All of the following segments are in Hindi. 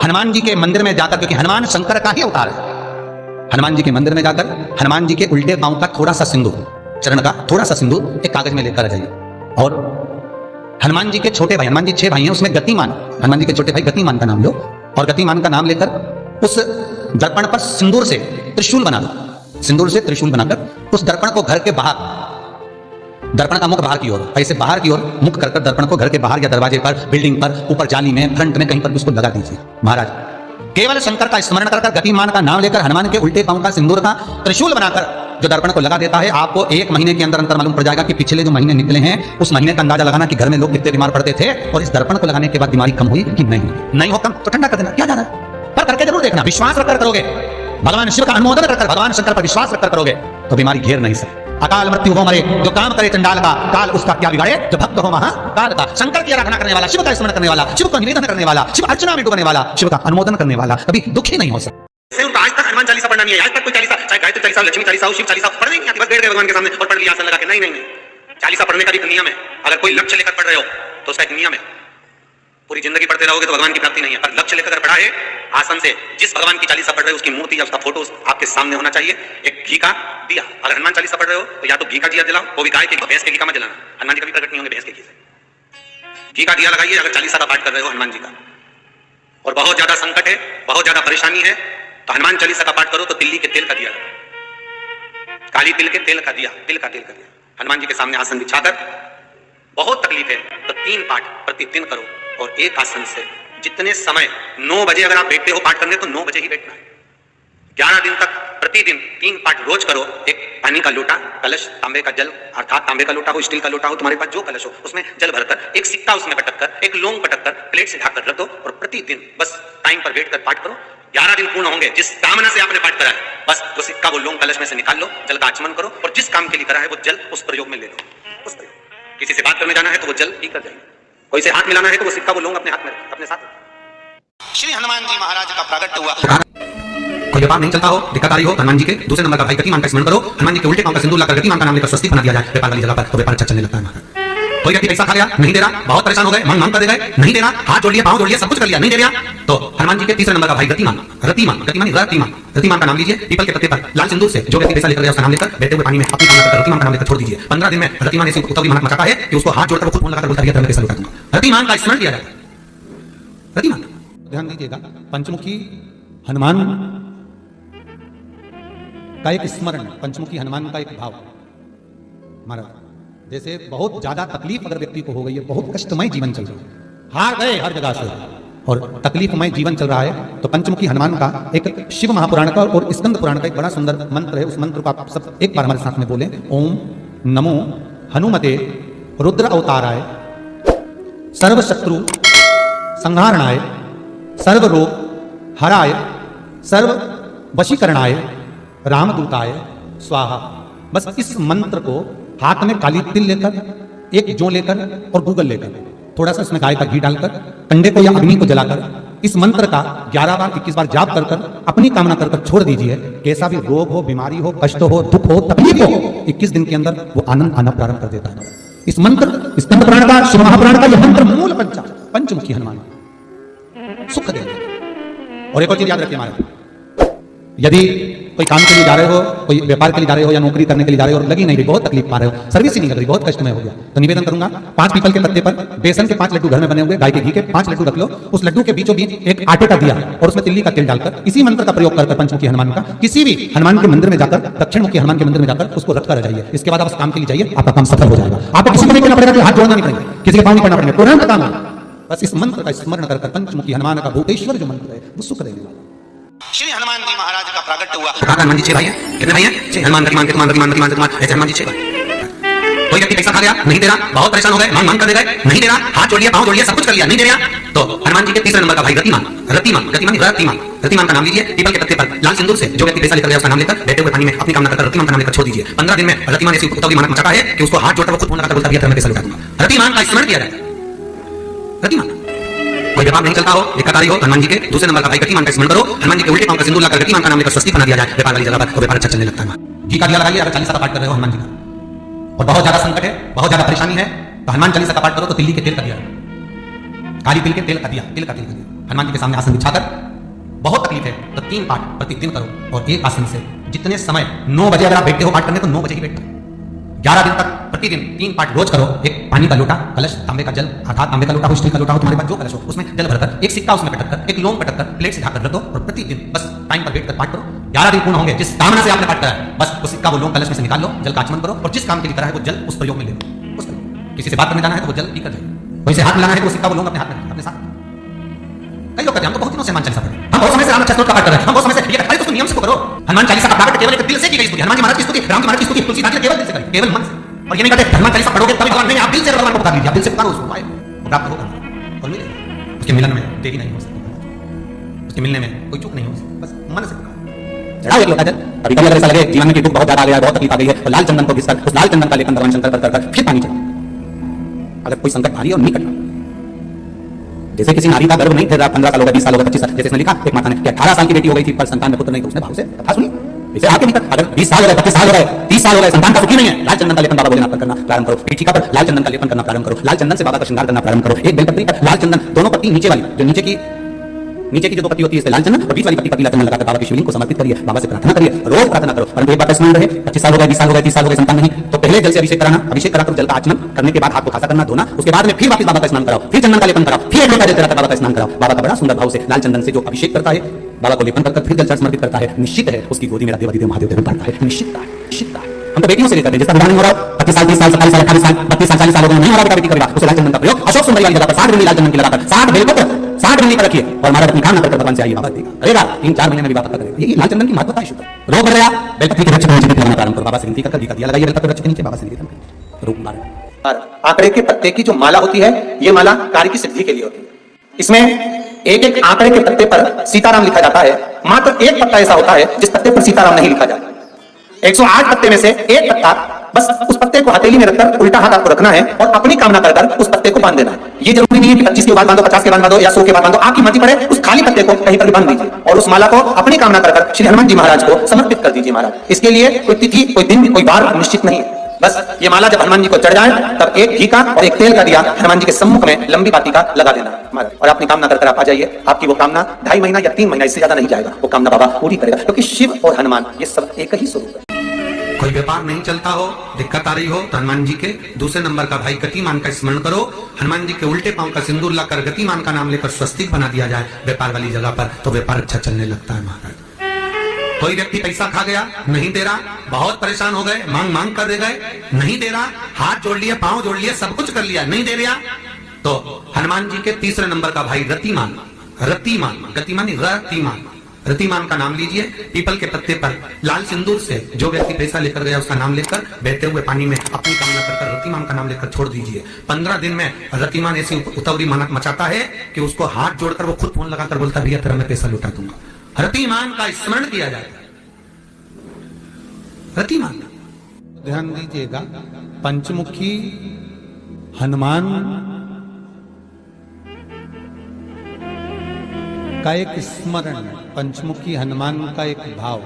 हनुमान जी के मंदिर में जाकर, क्योंकि हनुमान शंकर का ही अवतार है, हनुमान जी के मंदिर में जाकर हनुमान जी के उल्टे पांव का थोड़ा सा सिंदूर, चरण का थोड़ा सा सिंदूर एक कागज में लेकर आ जाइए। और हनुमान जी के छोटे भाई, हनुमान जी 6 भाई हैं, उसमें गतिमान, हनुमान जी के छोटे भाई गतिमान का नाम लो और गतिमान का नाम लेकर उस दर्पण पर सिंदूर से त्रिशूल बना दो। सिंदूर से त्रिशूल बनाकर उस दर्पण को घर के बाहर, दर्पण का मुख बाहर की ओर, ऐसे बाहर की ओर मुख कर दर्पण को घर के बाहर या दरवाजे पर, बिल्डिंग पर, ऊपर जाली में, फ्रंट में, कहीं पर भी उसको लगा दीजिए। महाराज केवल शंकर का स्मरण कर गतिमान का नाम लेकर हनुमान के उल्टे पांव का सिंदूर का त्रिशूल बनाकर जो दर्पण को लगा देता है, आपको 1 महीने के अंदर अंतर मालूम पड़ जाएगा कि पिछले जो महीने निकले हैं उस महीने का अंदाजा लगाना कि घर में लोग कितने बीमार पड़ते थे, और इस दर्पण को लगाने के बाद बीमारी कम हुई कि नहीं हो कम तो ठंडा कर देना, क्या जाना पर करके जरूर देखना। विश्वास रखकर करोगे, भगवान शिव का अनुमोदन रखकर, भगवान शंकर पर विश्वास रखकर करोगे तो बीमारी घेर नहीं सकती। अकाल मृत्यु हो मरे जो काम करे चंडाल का, काल उसका क्या बिगाड़े जो भक्त हो महाकाल का। शंकर की आराधना करने वाला, शिव का स्मरण करने वाला, शिव का निवेदन करने वाला, शिव अर्चना में डूबने वाला, शिव का अनुमोदन करने वाला कभी दुखी नहीं हो सकता। उनका आज तक हनुमान चालीसा पढ़ना नहीं है, आज तक कोई चालीसा, चाहे गायत्री चालीसा, लक्ष्मी चालीसा हो, शिव चालीसा पढ़ने नहीं आती, बस बैठ गए भगवान के सामने और पढ़ लिया आसन लगा के। नहीं, चालीसा पढ़ने का भी एक नियम है। अगर कोई लक्ष्य लेकर पढ़ रहे हो तो उसका एक नियम है, पूरी जिंदगी पढ़ते रहोगे तो भगवान की प्राप्ति नहीं है, पर लक्ष्य लेकर पढ़ा है आसन से, जिस भगवान की चालीसा पढ़ रहे हो उसकी मूर्ति या उसका फोटो आपके सामने होना चाहिए। एक घी का दिया, अगर हनुमान चालीसा पढ़ रहे हो तो या तो घी का दिया जलाओ, वो भी गाय के, भैंस के घी का मत जलाना, हनुमान जी कभी प्रकट नहीं होंगे भैंस के घी से। घी का दिया लगाइए अगर चालीसा का पाठ कर रहे हो हनुमान जी का। और बहुत ज्यादा संकट है, बहुत ज्यादा परेशानी है तो हनुमान चालीसा का पाठ करो तो तिल्ली के तेल का दिया, काली तिल के तेल का दिया, तिल का तेल का दिया हनुमान जी के सामने आसन बिछाकर। बहुत तकलीफ है तो 3 पाठ प्रतिदिन करो, और एक आसन से जितने समय 9 बजे अगर आप बैठते हो पाठ करने तो 9 बजे ही बैठना है। 11 दिन तक प्रतिदिन 3 पाठ रोज करो। एक पानी का लोटा, कलश, तांबे का जल, अर्थात तांबे का लोटा हो, स्टील का लोटा हो, तुम्हारे पास जो कलश हो उसमें जल भरकर, एक सिक्का उसमें पटक कर, एक लौंग पटक कर प्लेट से ढककर रख दो और प्रतिदिन बस टाइम पर बैठकर पाठ करो। 11 दिन पूर्ण होंगे, जिस कामना से आपने पाठ करा है बस वो सिक्का, वो लौंग कलश में से निकाल लो, जल का आचमन करो और जिस काम के लिए करा है वो जल उस प्रयोग में ले लो। उस प्रयोग किसी से बात करने जाना है तो वो जल पी कर जाइए, कोई से हाथ मिलाना है तो वो सिक्का, वो लौंग अपने हाथ में अपने साथ। श्री हनुमान जी महाराज का प्रागट्य हुआ। कोई व्यापार नहीं चलता हो, दिक्कत आ रही हो, हनुमान जी के दूसरे नंबर का भाई गतिमान का स्मरण करो, हनुमान जी के उल्टे पांव का सिंदूर लगाकर गतिमान का नाम लेकर स्वस्तिक बना दिया जाए, व्यापार वाली जगह पर तो व्यापार अच्छा चलने लगता है। कोई व्यक्ति पैसा खा गया, नहीं दे रहा, बहुत परेशान हो गए, मांग कर दे गए, नहीं दे रहा, हाथ जोड़ लिया, पांव जोड़ लिया, सब कुछ कर लिया, नहीं दे रहा, तो हनुमान जी के तीसरे नंबर का भाई गतिमान, रतिमान का नाम लीजिए, पीपल के पत्ते पर लाल सिंदूर से जो व्यक्ति पैसा लेकर गया उसका नाम लेकर बैठे हुए पानी में अपनी कामना कर रतिमान का नाम लेकर छोड़ दीजिए। 15 दिन में रतिमान ऐसी उतावली मेहनत मचाता है कि उसको हाथ जोड़कर वो खुद फोन लगाकर बोलता है मैं पैसा लौटा दूंगा। रतिमान का स्मरण किया जाए। रतिमान ध्यान दीजिएगा, पंचमुखी हनुमान का एक स्मरण, पंचमुखी हनुमान का एक भाव। महाराज जैसे बहुत ज्यादा तकलीफ अगर व्यक्ति को हो गई है, बहुत कष्टमय जीवन चल रहा है, हार गए हर जगह से और तकलीफमय जीवन चल रहा है, तो पंचमुखी हनुमान का एक शिव महापुराण का और स्कंद पुराण का एक बड़ा सुंदर मंत्र है। उस मंत्र को आप सब एक बार हमारे साथ में बोले, ओम नमो हनुमते रुद्र अवताराय सर्व शत्रु संहारणाय सर्व रोग हराय सर्व वशीकरणाय रामदूताय स्वाहा। बस इस मंत्र को हाथ में काली तिल लेकर, एक जौ लेकर और गूगल लेकर, थोड़ा सा इसमें गाय का घी डालकर, कंडे को या अग्नि को जलाकर इस मंत्र का 11 बार 21 बार जाप कर अपनी कामना कर छोड़ दीजिए। कैसा भी रोग हो, बीमारी हो, कष्ट हो, दुख हो, तकलीफ हो, 21 दिन के अंदर वो आनंद आना प्रारंभ कर देता है। इस मंत्र, स्कंद पुराण का, शिव महापुराण का यह मंत्र मूल पंचमुखी हनुमान सुख देंगे। और एक और चीज याद रखिए हमारे, यदि कोई काम के लिए जा रहे हो, कोई व्यापार के लिए जा रहे हो या नौकरी करने के लिए जा रहे हो और लगी नहीं रही, बहुत तकलीफ पा रहे हो, सर्विस ही नहीं लग रही, बहुत कष्टमय हो गया, तो निवेदन करूंगा 5 पीपल के पत्ते पर बेसन के 5 लड्डू घर में बने हुए, गाय के घी के 5 लड्डू रख लो, उस लड्डू के बीचों बीच एक आटे का दिया और उसमें तिल्ली का तेल डालकर इसी मंत्र का प्रयोग कर पंचमुखी हनुमान का किसी भी हनुमान के मंदिर में जाकर, दक्षिण मुखी हनुमान के मंदिर में जाकर उसको रख कर जाइए। इसके बाद आप उस काम के लिए जाइए, आपका काम सफल हो जाएगा। आपको किसी को नहीं करना पड़ेगा, हाथ जोड़ना नहीं पड़ेगा, किसी के पाँव नहीं करना पड़ेगा, तुरंत काम होगा। बस इस मंत्र का स्मरण कर पंचमुखी हनुमान का भूतेश्वर जो मंत्र है वो सुख देने वाला। श्री हनुमान जी महाराज का प्रागट्य हुआ। हनुमान जी 6 भाई हैं, कितने भाई हैं? 6। हनुमान गतिमान ऐसे हनुमान जी 6 भाई। कोई व्यक्ति पैसा खा गया, नहीं दे रहा, बहुत परेशान हो गए, मांग कर दे गए, नहीं दे रहा, हाथ जोड़ लिया, पांव जोड़ लिया, सब कुछ कर लिया, नहीं दे रहा, तो हनुमान जी के तीसरे नंबर का भाई रतिमान का नाम लीजिए, पीपल के पत्ते पर लाल सिंदूर से जो व्यक्ति पैसा लेकर गया उसका नाम लेकर बैठे हुए पानी में अपनी कामना कर रतिमान का नाम लेकर छोड़ दीजिए। 15 दिन में रतिमान ऐसी उतावली मेहनत मचाता है कि उसको हाथ जोड़कर वो खुद फोन लगाकर बोलता है मैं पैसा लौटा दूंगा। रतिमान का स्मरण किया जाए। रतिमान कोई व्यापार नहीं चलता हो, दिक्कत आ रही हो, हनुमान जी के दूसरे नंबर का भाई गतिमान का स्मरण करो, हनुमान जी के उल्टे पांव का सिंदूर लगाकर गतिमान का नाम लेकर स्वस्तिक बना दिया जाए, व्यापार वाली जगह पर तो व्यापार अच्छा चलने लगता है। घी का दिया लगाइए अगर चालीसा का पाठ कर रहे हो हनुमान जी का, और बहुत ज्यादा संकट है, बहुत ज्यादा परेशानी है तो हनुमान चालीसा का पाठ करो तो तिल्ली के तेल का दिया, काली तिल के तेल का दिया, हनुमान जी के सामने आसन बिछाकर, बहुत तकलीफ है तो 3 पाठ प्रतिदिन करो और एक आसन से जितने समय 9 बजे अगर आप बैठते हो पाठ करने तो 9 बजे ही बैठो। 11 दिन तक प्रतिदिन 3 पाठ रोज करो। एक पानी का लोटा, कलश, तांबे का जल, अर्थात तांबे का लोटा हो, स्टील का लोटा हो, तुम्हारे पास जो कलश हो उसमें जल भरकर, एक सिक्का उसमें पटक कर, एक लौंग पटक कर प्लेट से ढककर रख दो और प्रतिदिन बस टाइम पर बैठकर पाठ करो। 11 दिन पूर्ण होंगे, जिस कामना से आपने पाठ करा है बस वो सिक्का वो लौंग कलश में से निकाल लो, जल का आचमन करो और जिस काम के लिए करा है वो जल उस प्रयोग में ले लो। उस किसी से बात करने जाना है तो वो जल पी कर जाए, वहीं से हाथ मिलाना है तो वो सिक्का वो लौंग अपने हाथ में अपने साथ। कई लोग कहते हैं हम तो बहुत दिनों से हनुमान चालीसा पढ़े, हम बहुत समय से राम स्तोत्र का पाठ कर रहे हैं, हम बहुत समय से ये अरे तो नियम से करो। हनुमान चालीसा का पाठ केवल एक दिल से की गई स्तुति, हनुमान जी महाराज की स्तुति, राम जी महाराज की स्तुति, तुलसीदास जी केवल दिल से करें, केवल मन से। और ये नहीं कहते हनुमान चालीसा पढ़ोगे तभी भगवान, नहीं, आप दिल से भगवान को पुकार लीजिए, आप दिल से पुकारो उसको, आए प्राप्त होगा और मिलेगा। उसके मिलन में देरी नहीं हो सकती, उसके मिलने में कोई चूक नहीं हो सकती, बस मन से पुकारो। चढ़ाओ एक लोटा जल। कभी कभी अगर ऐसा लगे जीवन में कि दुख बहुत ज्यादा आ गया है, बहुत तकलीफ आ गई है, तो लाल चंदन को घिसकर उस लाल चंदन का लेपन भगवान शंकर पर कर फिर पानी चढ़ाओ। अगर कोई संकट भारी और नहीं कटना, जैसे किसी नारी का गर्भ नहीं थे, 15 साल हो गए, 20 साल हो गए, 25 साल, जैसे इसने लिखा एक माता ने कि 18 साल की बेटी हो गई थी पर संतान में पुत्र नहीं, तो उसने भाव से कथा सुनी। इसे आगे निकल, अगर 20 साल हो गए, 25 साल हो गए, 30 साल हो गए, संतान का सुखी नहीं है, लाल चंदन का लेपन बाबा भोलेनाथ पर करना प्रारंभ करो। पीठिका पर लाल चंदन का लेपन करना प्रारंभ करो, लाल चंदन से बाबा का श्रृंगार करना प्रारंभ करो। एक बेलपत्री पर लाल चंदन, दोनों पत्ती नीचे वाली, जो नीचे की जो पत्ती होती है इससे लाल चंदन, और बीच वाली पत्ती लाल चंदन लगाकर बाबा के शिवलिंग को समर्पित करिए, बाबा से प्रार्थना करिए, रोज प्रार्थना करो। परंतु एक बात स्मरण रहे, 25 साल हो गए, 20 साल हो गए, 30 साल हो गए, संतान नहीं, तो पहले जल से अभिषेक कराना, अभिषेक कराकर जल का आचमन करने के बाद हाथ को खासा करना, धोना, उसके बाद में फिर वापस बाबा का स्नान कराओ, फिर चंदन का लेपन कराओ, फिर एक लोटा जल चढ़ाकर बाबा का स्नान कराओ। बाबा का बड़ा सुंदर भाव से लाल चंदन से जो अभिषेक करता है, बाबा को लेपन करकर फिर जल समर्पित करता है, निश्चित है उसकी गोदी में देवादिदेव महादेव देव पड़ता है, निश्चित है। हम तो बेटियों से लेकर जिसका विधान हो रहा है 25 साल, 30 साल, 27 साल, 28 साल, 32 साल, 40 साल हो गए, नहीं हो रहा बेटी करेगा, उसे लाल चंदन का प्रयोग अशोक सुंदरी वाली जगह पर 60 लाल चंदन की लगाकर 60 बेलपत्र 60 मिनट रखिए और महाराज अपनी कामना करके भगवान से आइए, बाबा देगा, करेगा। 3-4 महीने में भी बाबा करेगा। ये लाल चंदन की महत्वता है। शुद्ध रोग बढ़ गया, बेलपत्री के रक्षक नीचे लगाना प्रारंभ करो, बाबा से विनती करके दिया लगाइए, बेलपत्र रक्षक के नीचे बाबा से निवेदन करिए, रोग निवारण। आंकड़े के पत्ते की जो माला होती है, ये माला कार्य की सिद्धि के लिए होती है। इसमें एक एक आंकड़े के पत्ते पर सीताराम लिखा जाता है, मात्र एक पत्ता ऐसा होता है जिस पत्ते पर सीताराम नहीं लिखा जाता। 108 पत्ते में से एक पत्ता, बस उस पत्ते को हथेली में रखकर उल्टा हाथ आपको रखना है और अपनी कामना कर उस पत्ते को बांध देना है। ये जरूरी नहीं है कि 25 के बाद बांधो, 50 के बाद बांधो या 100 के बाद बांधो, आपकी मर्जी पड़े, उस खाली पत्ते को कहीं पर भी बांध दीजिए और उस माला को अपनी कामना कर श्री हनुमान जी महाराज को समर्पित कर दीजिए। महाराज इसके लिए कोई तिथि, कोई दिन, कोई बार निश्चित नहीं है। बस ये माला जब हनुमान जी को चढ़ जाए तब एक घी का और एक तेल का दिया हनुमान जी के सम्मुख में लंबी बाती का लगा देना महाराज, और अपनी कामना कर आप आ जाइए। आपकी वो कामना 2.5 महीना या 3 महीना इससे ज्यादा नहीं जाएगा, वो कामना बाबा पूरी करेगा, क्योंकि शिव और हनुमान ये सब एक ही स्वरूप है। कोई व्यापार नहीं चलता हो, दिक्कत आ रही हो तो हनुमान जी के दूसरे नंबर का भाई गतिमान का स्मरण करो, हनुमान जी के उल्टे पांव का सिंदूर लाकर गतिमान का नाम लेकर स्वस्तिक बना दिया जाए व्यापार वाली जगह पर, तो व्यापार अच्छा चलने लगता है महाराज। कोई व्यक्ति पैसा खा गया, नहीं दे रहा, बहुत परेशान हो गए, मांग मांग कर दे गए, नहीं दे रहा, हाथ जोड़ लिए, पांव जोड़ लिए, सब कुछ कर लिया, नहीं दे रहा, तो हनुमान जी के तीसरे नंबर का भाई रतिमान, रतिमान का नाम लीजिए। पीपल के पत्ते पर लाल सिंदूर से जो व्यक्ति पैसा लेकर गया उसका नाम लेकर बहते हुए पानी में अपनी कामना कर रतिमान का नाम लेकर छोड़ दीजिए। 15 दिन में रतिमान ऐसी उतावली मचाता है कि उसको हाथ जोड़कर वो खुद फोन लगाकर बोलता भैया तेरा मैं पैसा लौटा दूंगा। रतिमान का स्मरण किया जाता है। रतिमान ध्यान दीजिएगा, पंचमुखी हनुमान का एक स्मरण, पंचमुखी हनुमान का एक भाव।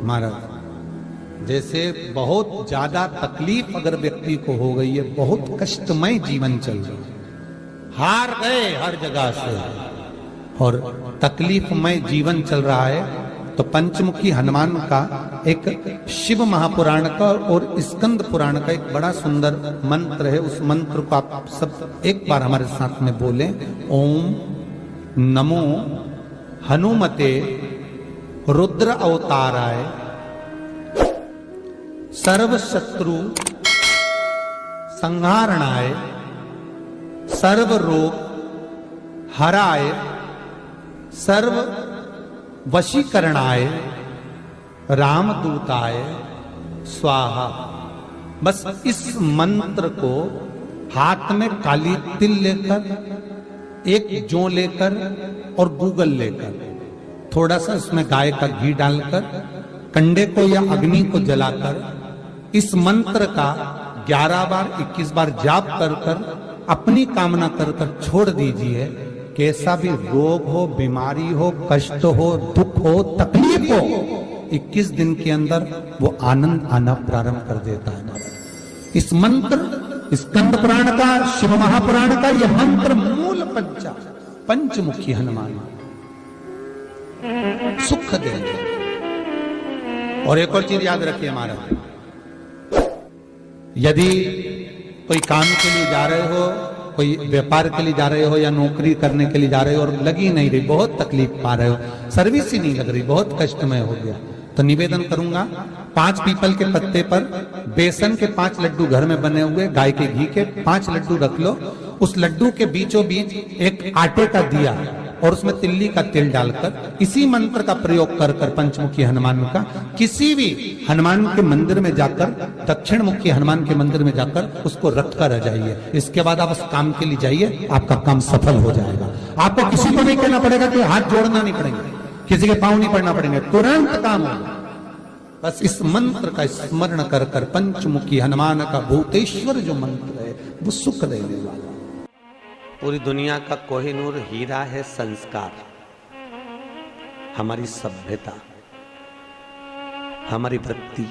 महाराज जैसे बहुत ज्यादा तकलीफ अगर व्यक्ति को हो गई है, बहुत कष्टमय जीवन चल रहा है, हार गए हर जगह से और तकलीफमय जीवन चल रहा है, तो पंचमुखी हनुमान का एक शिव महापुराण का और स्कंद पुराण का एक बड़ा सुंदर मंत्र है। उस मंत्र को आप सब एक बार हमारे साथ में बोलें। ओम नमो हनुमते रुद्र अवताराय सर्व शत्रु संहारणाय सर्व रोग हराय सर्व वशीकरणाय रामदूताय स्वाहा। बस इस मंत्र को हाथ में काली तिल लेकर, एक जौ लेकर और गूगल लेकर, थोड़ा सा उसमें गाय का घी डालकर, कंडे को या अग्नि को जलाकर इस मंत्र का 11 बार 21 बार जाप कर कर अपनी कामना कर कर छोड़ दीजिए। कैसा भी रोग हो, बीमारी हो, कष्ट हो, दुख हो, तकलीफ हो, 21 दिन के अंदर वो आनंद आना प्रारंभ कर देता है। इस मंत्र, स्कंद पुराण का, शिव महापुराण का यह मंत्र मूल पंचा, पंचमुखी हनुमान सुख देंगे। और एक और चीज याद रखिए महाराज, यदि कोई काम के लिए जा रहे हो, कोई व्यापार के लिए जा रहे हो या नौकरी करने के लिए जा रहे हो और लगी नहीं रही, बहुत तकलीफ पा रहे हो, सर्विस ही नहीं लग रही, बहुत कष्टमय हो गया, तो निवेदन करूंगा 5 पीपल के पत्ते पर बेसन के 5 लड्डू घर में बने हुए गाय के घी के 5 लड्डू रख लो, उस लड्डू के बीचों बीच एक आटे का दिया और उसमें तिल्ली का तेल डालकर इसी मंत्र का प्रयोग कर कर पंचमुखी हनुमान का किसी भी हनुमान के मंदिर में जाकर, दक्षिण मुखी हनुमान के मंदिर में जाकर उसको रख कर आ जाइए। इसके बाद आप उस काम के लिए जाइए, आपका काम सफल हो जाएगा। आपको किसी को नहीं कहना पड़ेगा कि हाथ जोड़ना नहीं पड़ेंगे, किसी के पांव नहीं पड़ना पड़ेंगे, तुरंत काम होगा। बस इस मंत्र का स्मरण कर कर पंचमुखी हनुमान का भूतेश्वर जो मंत्र है वो सुख देने वाला। पूरी दुनिया का कोहिनूर हीरा है संस्कार, हमारी सभ्यता, हमारी वृत्ति।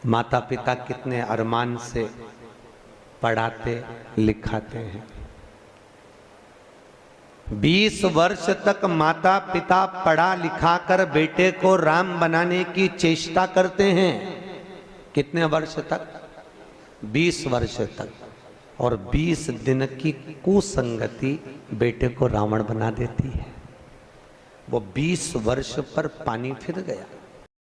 माता पिता कितने अरमान से पढ़ाते लिखाते हैं। 20 वर्ष तक माता पिता पढ़ा लिखा कर बेटे को राम बनाने की चेष्टा करते हैं। कितने वर्ष तक? 20 वर्ष तक। और 20 दिन की कुसंगति बेटे को रावण बना देती है। वो 20 वर्ष पर पानी फिर गया।